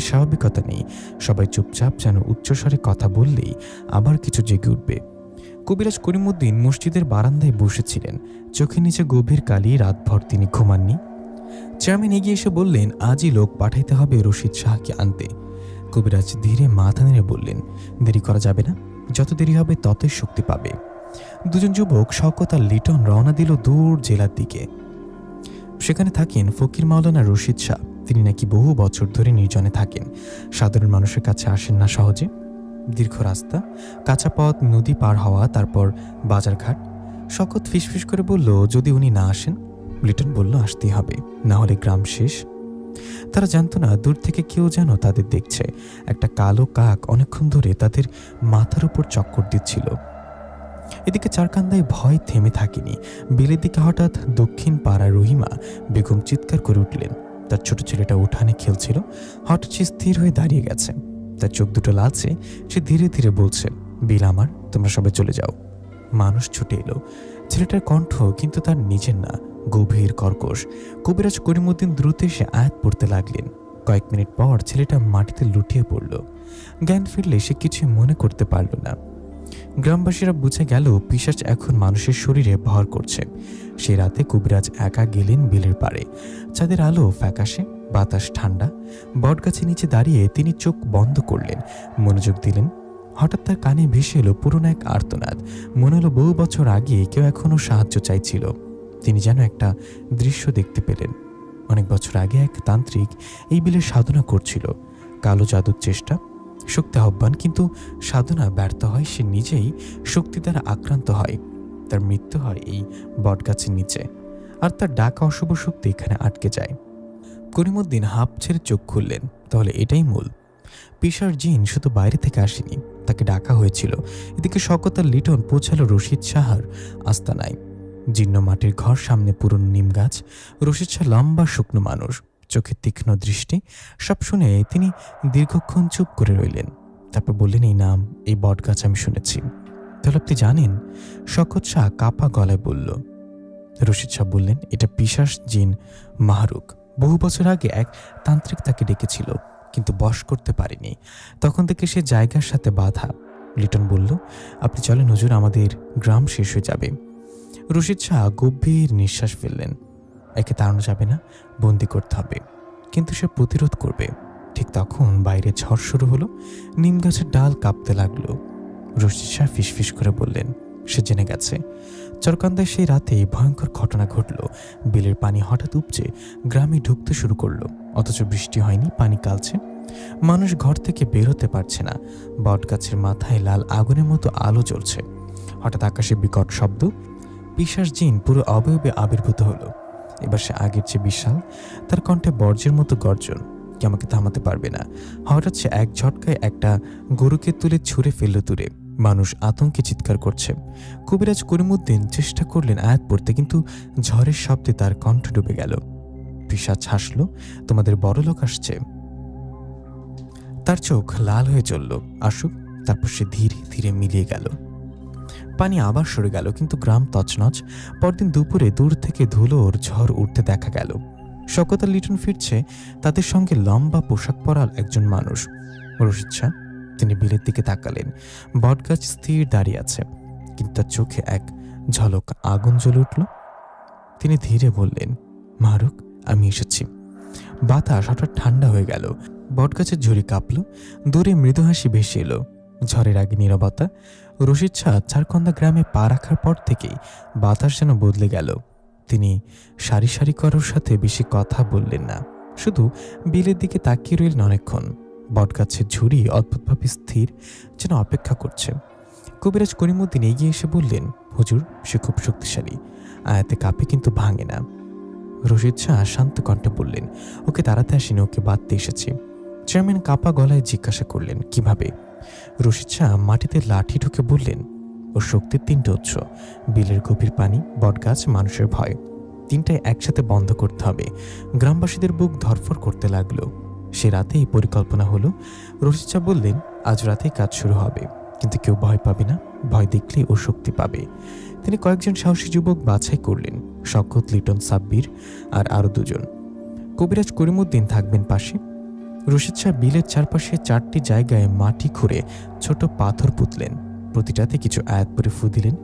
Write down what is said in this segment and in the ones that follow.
স্বাভাবিকতা নেই। সবাই চুপচাপ, যেন উচ্চস্বরে কথা বললেই আবার কিছু জেগে উঠবে। কবিরাজ করিমউদ্দিন মসজিদের বারান্দায় বসেছিলেন। চোখের নিচে গভীর কালি। রাতভর তিনি ঘুমাননি। চেয়ারম্যান এগিয়ে এসে বললেন, আজই লোক পাঠাইতে হবে রশিদ শাহকে আনতে। কবিরাজ ধীরে মাথা নেড়ে বললেন, দেরি করা যাবে না, যত দেরি হবে ততই শক্তি পাবে। দুজন যুবক শওকত আর লিটন রওনা দিল দূর জেলার দিকে। সেখানে থাকেন ফকির মাওলানা রশিদ শাহ। তিনি নাকি বহু বছর ধরে নির্জনে থাকেন, সাধারণ মানুষের কাছে আসেন না সহজে। দীর্ঘ রাস্তা, কাঁচা পথ, নদী পার হওয়া, তারপর বাজারঘাট। শওকত ফিসফিস করে বলল, যদি উনি না আসেন? লিটন বলল, আসতেই হবে, না হলে গ্রাম শেষ। তারা জানতো না দূর থেকে কেউ যেন তাদের দেখছে। একটা কালো কাক অনেকক্ষণ ধরে তাদের মাথার উপর চক্কর দিচ্ছিল। এদিকে চারকান্দায় ভয় থেমে থাকেনি। বিলের দিকে হঠাৎ দক্ষিণ পাড়া রহিমা বেগম চিৎকার করে উঠলেন। তার ছোট ছেলেটা উঠানে খেলছিল, হঠাৎ সে স্থির হয়ে দাঁড়িয়ে গেছে। তার চোখ দুটো লালচে। সে ধীরে ধীরে বলছে, বিল আমার, তোমরা সবাই চলে যাও। মানুষ ছুটে এলো। ছেলেটার কণ্ঠ কিন্তু তার নিজের না, গভীর কর্কশ। কবিরাজ করিমউদ্দিন দ্রুত এসে আয়াত পড়তে লাগলেন। কয়েক মিনিট পর ছেলেটা মাটিতে লুটিয়ে পড়ল। জ্ঞান ফিরলে সে কিছুই মনে করতে পারল না। গ্রামবাসীরা বুঝে গেল পিশাচ এখন মানুষের শরীরে ভর করছে। সে রাতে কবিরাজ একা গেলেন বিলের পাড়ে। চাঁদের আলো ফ্যাকাশে, বাতাস ঠান্ডা। বটগাছের নিচে দাঁড়িয়ে তিনি চোখ বন্ধ করলেন, মনোযোগ দিলেন। হঠাৎ তার কানে ভেসে এলো পুরনো এক আর্তনাদ। মনে হলো বহু বছর আগে কেউ এখনো সাহায্য চাইছিল। তিনি যেন একটা দৃশ্য দেখতে পেলেন। অনেক বছর আগে এক তান্ত্রিক এই বিলের সাধনা করছিল। কালো জাদুর চেষ্টা, শক্তি আহ্বান, কিন্তু সাধনা ব্যর্থ হয়। সে নিজেই শক্তি দ্বারা আক্রান্ত হয়। তার মৃত্যু হয় এই বটগাছের নিচে, আর তার ডাকা অশুভ শক্তি এখানে আটকে যায়। করিমউদ্দিন হাঁপ ছেড়ে চোখ খুললেন। তাহলে এটাই মূল। পিশার জিন শুধু বাইরে থেকে আসেনি, তাকে ডাকা হয়েছিল। এদিকে শওকত আর লিটন পৌঁছালো রশিদ শাহর আস্তানায়। জীর্ণ মাটির ঘর, সামনে পুরনো নিম গাছ। রশিদ শাহ লম্বা শুকনো মানুষ, চোখের তীক্ষ্ণ দৃষ্টি। সব শুনে তিনি দীর্ঘক্ষণ চুপ করে রইলেন। তারপর বললেন, এই নাম, এই বটগাছ আমি শুনেছি। তাহলে আপনি জানেন? শওকত শাহ কাপা গলায় বলল। রশিদ শাহ বললেন, এটা পিশাচ জিন মাহরুক। বহু বছর আগে এক তান্ত্রিক তাকে ডেকেছিল, কিন্তু বশ করতে পারেনি। তখন থেকে সে জায়গার সাথে বাধা। লিটন বলল, আপনি চলেন হুজুর, আমাদের গ্রাম শেষ হয়ে যাবে। রশিদ শাহ গভীর নিঃশ্বাস ফেললেন। একে তাড়ানো যাবে না, বন্দি করতে হবে। কিন্তু সে প্রতিরোধ করবে। ঠিক তখন বাইরে ঝড় শুরু হলো। নিম গাছের ডাল কাঁপতে লাগলো। রশিদ শাহ ফিসফিস করে বললেন, সে জেনে গেছে। চরকান্দায় সেই রাতে ভয়ঙ্কর ঘটনা ঘটল। বিলের পানি হঠাৎ উপচে গ্রামে ঢুকতে শুরু করলো। অথচ বৃষ্টি হয়নি, পানি কালছে। মানুষ ঘর থেকে বের হতে পারছে না। বটগাছের মাথায় লাল আগুনের মতো আলো জ্বলছে। হঠাৎ আকাশে বিকট শব্দ। পিশাচ জিন পুরো অবয়বে আবির্ভূত হলো। এবার সে আগের চেয়ে বিশাল। তার কণ্ঠে বর্জ্যের মতো গর্জন, কে আমাকে থামাতে পারবে না। হঠাৎ সে এক ঝটকায় একটা গরুকে তুলে ছুঁড়ে ফেলল দূরে। মানুষ আতঙ্কে চিৎকার করছে। কবিরাজ করিমউদ্দিন চেষ্টা করলেন আয়াত পড়তে, কিন্তু ঝড়ের শব্দে তার কণ্ঠ ডুবে গেল। পিশাচ হাসল, তোমাদের বড় লোক আসছে। তার চোখ লাল হয়ে চলল, আসুক। তারপর সে ধীরে ধীরে মিলিয়ে গেল। পানি আবার সরে গেল, কিন্তু গ্রাম তছনছ। পরদিন দুপুরে দূর থেকে ধুলোর ঝড় উঠতে দেখা গেল। শওকত আর লিটন ফিরছে, তাদের সঙ্গে লম্বা পোশাক পরা একজন মানুষ। রশিদ শাহ। তিনি বিলের দিকে তাকালেন। বটগাছ স্থির দাঁড়িয়ে আছে, কিন্তু তার চোখে এক ঝলক আগুন জ্বলে উঠল। তিনি ধীরে বললেন, মাহরুক, আমি এসেছি। বাতাস হঠাৎ ঠান্ডা হয়ে গেল। বটগাছের ঝুড়ি কাঁপল। দূরে মৃদু হাসি ভেসে এলো। ঝড়ের আগে নীরবতা। রশিদ শাহ চারকন্দা গ্রামে পা রাখার পর থেকেই বাতাস যেন বদলে গেল। তিনি সারি সারি কারোর সাথে বেশি কথা বললেন না, শুধু বিলের দিকে তাকিয়ে রইলেন অনেকক্ষণ। বটগাছের ঝুড়ি অদ্ভুতভাবে স্থির, যেন অপেক্ষা করছে। কবিরাজ করিমউদ্দিন এগিয়ে এসে বললেন, হুজুর, সে খুব শক্তিশালী। আয়াতে কাঁপে, কিন্তু ভাঙে না। রশিদ শাহ শান্ত কণ্ঠে বললেন, ওকে তাড়াতে আসেনি, ওকে বাঁধতে এসেছি। চেয়ারম্যান কাপা গলায় জিজ্ঞাসা করলেন, কিভাবে? রশিদ শাহ মাটিতে লাঠি ঢুকে বললেন, ওর শক্তির তিনটে উৎস, বিলের গভীর পানি, বটগাছ, মানুষের ভয়। তিনটাই একসাথে বন্ধ করতে হবে। গ্রামবাসীদের বুক ধরফর করতে লাগলো। সে রাতেই পরিকল্পনা হলো। রশিদ শাহ বললেন, আজ রাতেই কাজ শুরু হবে, কিন্তু কেউ ভয় পাবে না। ভয় দেখলেই ও শক্তি পাবে। তিনি কয়েকজন সাহসী যুবক বাছাই করলেন, শওকত, লিটন, সাব্বির আর আরো দুজন। কবিরাজ করিমউদ্দিন থাকবেন পাশে। রশিদ শাহ বিলের চারপাশে 4টি জায়গায় মাটি খুঁড়ে ছোট পাথর পুঁতলেন। প্রতিটাতে কিছু আয়াত পরে ফু দিলেন,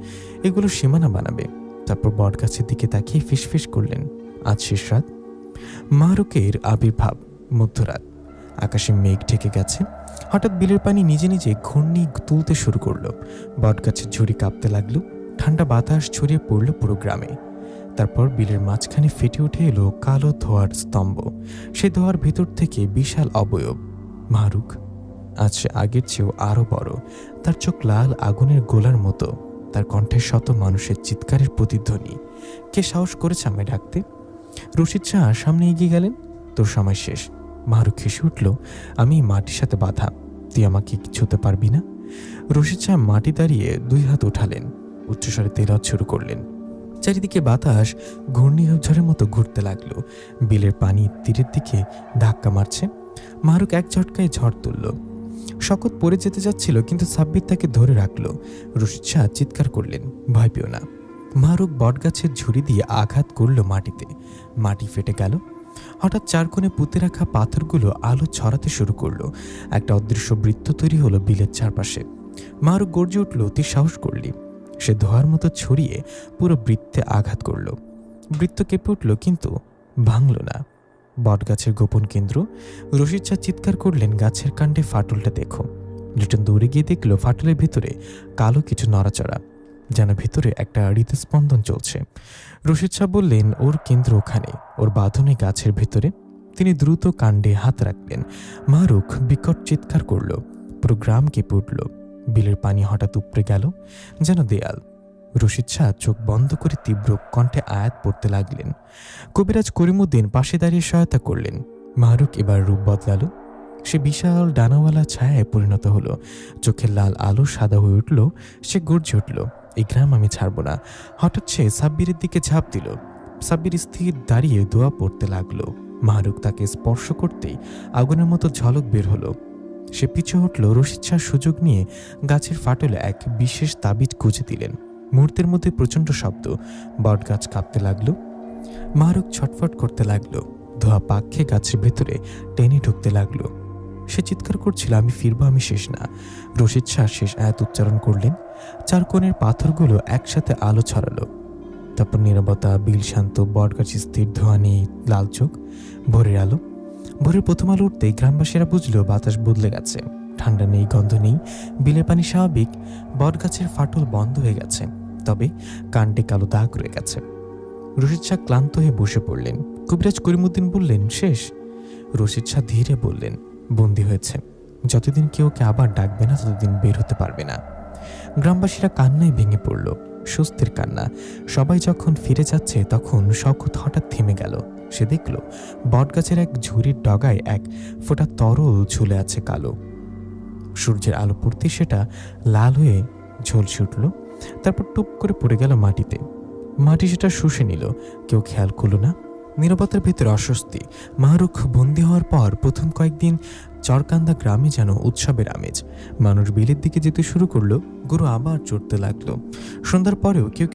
এগুলো সীমানা বানাবে। তারপর বটগাছের দিকে তাকিয়ে ফিসফিস করলেন, আজ শেষ রাত। মাহরুকের আবির্ভাব মধ্যরাত। আকাশে মেঘ ঢেকে গেছে। হঠাৎ বিলের পানি নিজে নিজে ঘূর্ণি তুলতে শুরু করলো। বটগাছের ঝুড়ি কাঁপতে লাগলো। ঠান্ডা বাতাস ছড়িয়ে পড়ল পুরো গ্রামে। তারপর বিলের মাঝখানে ফেটে উঠে এলো কালো ধোঁয়ার স্তম্ভ। সে ধোঁয়ার ভেতর থেকে বিশাল অবয়ব মাহরুক। আজ সে আগের চেয়েও আরো বড়। তার চোখ লাল আগুনের গোলার মতো। তার কণ্ঠে শত মানুষের চিৎকারের প্রতিধ্বনি। কে সাহস করেছে আমায় ডাকতে? রশিদ শাহ সামনে এগিয়ে গেলেন। তোর সময় শেষ। মাহরুক হেসে উঠল, আমি মাটির সাথে বাঁধা, তুই আমাকে ছুঁতে পারবি না। রশিদ শাহ মাটি দাঁড়িয়ে 2 হাত উঠালেন, উচ্চস্বরে তেলাওয়াত শুরু করলেন। চারিদিকে বাতাস ঘূর্ণিঝড়ের মতো ঘুরতে লাগলো। বিলের পানি তীরের দিকে ধাক্কা মারছে। মাহরুক এক ঝটকায় ঝড় তুলল। শকত পড়ে যেতে যাচ্ছিল, কিন্তু সাব্বির তাকে ধরে রাখলো। রশিদ শাহ চিৎকার করলেন, ভয় পেও না। মাহরুক বটগাছের ঝুড়ি দিয়ে আঘাত করল মাটিতে। মাটি ফেটে গেল। হঠাৎ 4 কোণে পুঁতে রাখা পাথরগুলো আলো ছড়াতে শুরু করলো। একটা অদৃশ্য বৃত্ত তৈরি হলো বিলের চারপাশে। মাহরুক গর্জে উঠল, তুই সাহস করলি। সে ধোঁয়ার মতো ছড়িয়ে পুরো বৃত্তে আঘাত করল। বৃত্ত কেঁপে উঠল, কিন্তু ভাঙল না। বটগাছের গোপন কেন্দ্র। রশিদ শাহ চিৎকার করলেন, গাছের কাণ্ডে ফাটলটা দেখো। লিটন দৌড়ে গিয়ে দেখল ফাটলের ভিতরে কালো কিছু নড়াচড়া, যেন ভিতরে একটা হৃদস্পন্দন চলছে। রশিদ শাহ বললেন, ওর কেন্দ্র ওখানে, ওর বাঁধনে গাছের ভেতরে। তিনি দ্রুত কাণ্ডে হাত রাখলেন। মাহরুক বিকট চিৎকার করল। পুরো গ্রাম কেঁপে উঠল। বিলের পানি হঠাৎ উপড়ে গেল, যেন দেয়াল। রশিদ শাহ চোখ বন্ধ করে তীব্র কণ্ঠে আয়াত পড়তে লাগলেন। কবিরাজ করিমউদ্দিন পাশে দাঁড়িয়ে সহায়তা করলেন। মাহরুক এবার রূপ বদলালো। সে বিশাল ডানাওয়ালা ছায়ায় পরিণত হলো। চোখের লাল আলো সাদা হয়ে উঠল। সে গর্জে উঠল, এই গ্রাম আমি ছাড়ব না। হঠাৎ সে সাব্বিরের দিকে ঝাঁপ দিল। সাব্বির স্থির দাঁড়িয়ে দোয়া পড়তে লাগলো। মাহরুক তাকে স্পর্শ করতেই আগুনের মতো ঝলক বের হলো। সে পিছু হটল। রশিদ শাহ সুযোগ নিয়ে গাছের ফাটলে এক বিশেষ তাবিজ গুঁজে দিলেন। মুহূর্তের মধ্যে প্রচণ্ড শব্দ। বটগাছ কাঁপতে লাগলো। মাহরুক ছটফট করতে লাগলো। ধোয়া পাক খেয়ে গাছের ভেতরে টেনে ঢুকতে লাগলো। সে চিৎকার করছিল, আমি ফিরবো, আমি শেষ না। রশিদ শাহ শেষ আয়াত উচ্চারণ করলেন। 4 কোণের পাথরগুলো একসাথে আলো ছড়ালো। তারপর নীরবতা, বিল শান্ত, বটগাছ স্থির, ধোঁয়া নেই, লাল চোখ। ভোরের আলো। ভোরের প্রথম আলো উঠতেই গ্রামবাসীরা বুঝলো বাতাস বদলে গেছে। ঠান্ডা নেই, গন্ধ নেই, বিলের পানি স্বাভাবিক। বটগাছের ফাটল বন্ধ হয়ে গেছে, তবে কাণ্ডে কালো দাগ রয়ে গেছে। রশিদ শাহ ক্লান্ত হয়ে বসে পড়লেন। কবিরাজ করিমউদ্দিন বললেন, শেষ। রশিদ শাহ ধীরে বললেন, বন্দী হয়েছে। যতদিন কেউ ওকে আবার ডাকবে না, ততদিন বের হতে পারবে না। গ্রামবাসীরা কান্নায় ভেঙে পড়ল, স্বস্তির কান্না। সবাই যখন ফিরে যাচ্ছে, তখন শওকত হঠাৎ থেমে গেল। সে দেখল বটগাছের এক ঝুড়ির ডগায় এক ফোঁটা তরল ঝুলে আছে কালো। সূর্যের আলো পড়তে সেটা লাল হয়ে ঝলসে উঠল। তারপর টুপ করে পড়ে গেল মাটিতে। মাটি সেটা শুষে নিল। কেউ খেয়াল করল না। নীরবতার ভেতরে অস্বস্তি। মাহরুক বন্দী হওয়ার পর প্রথম কয়েকদিন চরকান্দা গ্রামে যেন উৎসবের আমেজ। মানুষ বিলের দিকে যেতে শুরু করলো। গরু আবার চড়তে লাগলো। সন্ধ্যার পরেও কেউ